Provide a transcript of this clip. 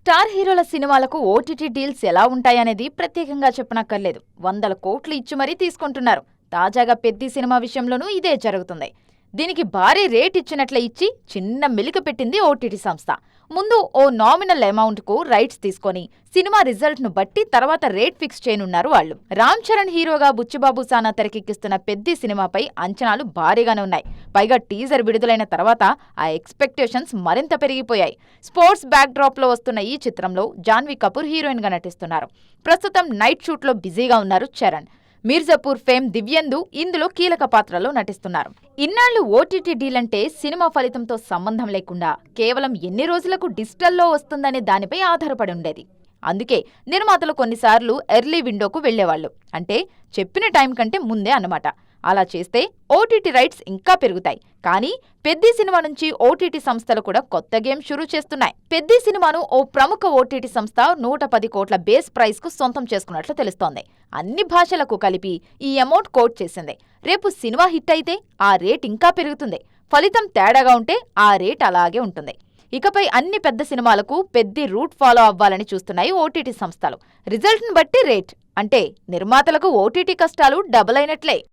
Star హీరోల సినిమాలకు OTT deals ఎలా ఉంటాయనేది ప్రత్యేకంగా చెప్పనక్కర్లేదు. వందల కోట్లు ఇచ్చి మరీ తీసుకుంటున్నారు. తాజాగా పెద్ది సినిమా విషయంలోనూ ఇదే జరుగుతుంది. దీనికి భారీ రేట్ ఇచ్చినట్లే ఇచ్చి చిన్న మెలిక పెట్టింది ఓటీటీ సంస్థ. ముందు ఓ నామినల్ అమౌంట్ కు రైట్స్ తీసుకొని సినిమా రిజల్ట్ ను బట్టి తర్వాత రేట్ ఫిక్స్ చేయనున్నారు వాళ్ళు. రామ్ చరణ్ హీరోగా బుచ్చిబాబు సానా తెరకెక్కిస్తున్న పెద్ది సినిమాపై అంచనాలు భారీగానే ఉన్నాయి. పైగా టీజర్ విడుదలైన తర్వాత ఆ ఎక్స్పెక్టేషన్స్ మరింత పెరిగిపోయాయి. స్పోర్ట్స్ బ్యాక్ డ్రాప్ లో వస్తున్న ఈ చిత్రంలో జాన్వీ కపూర్ హీరోయిన్ గా నటిస్తున్నారు. ప్రస్తుతం నైట్ షూట్ లో బిజీగా ఉన్నారు చరణ్. మీర్జాపూర్ ఫేమ్ దివ్యందు ఇందులో కీలక పాత్రలో నటిస్తున్నారు. ఇన్నాళ్లు ఓటీటీ డీల్ అంటే సినిమా ఫలితంతో సంబంధం లేకుండా కేవలం ఎన్ని రోజులకు డిజిటల్లో వస్తుందనే దానిపై ఆధారపడి ఉండేది. అందుకే నిర్మాతలు కొన్నిసార్లు ఎర్లీ విండోకు వెళ్లేవాళ్లు. అంటే చెప్పిన టైం కంటే ముందే అన్నమాట. అలా చేస్తే ఓటీటీ రైట్స్ ఇంకా పెరుగుతాయి. కానీ పెద్ది సినిమా నుంచి ఓటీటీ సంస్థలు కూడా కొత్త గేమ్ షురూ చేస్తున్నాయి. పెద్ది సినిమాను ఓ ప్రముఖ ఓటీటీ సంస్థ 110 కోట్ల బేస్ ప్రైస్ కు సొంతం చేసుకున్నట్లు తెలుస్తోంది. అన్ని భాషలకు కలిపి ఈ అమౌంట్ కోట్ చేసింది. రేపు సినిమా హిట్ అయితే ఆ రేట్ ఇంకా పెరుగుతుంది. ఫలితం తేడాగా ఉంటే ఆ రేట్ అలాగే ఉంటుంది. ఇకపై అన్ని పెద్ద సినిమాలకు పెద్ది రూట్ ఫాలో అవ్వాలని చూస్తున్నాయి ఓటీటీ సంస్థలు. రిజల్ట్ను బట్టి రేట్ అంటే నిర్మాతలకు ఓటీటీ కష్టాలు డబుల్ అయినట్లే.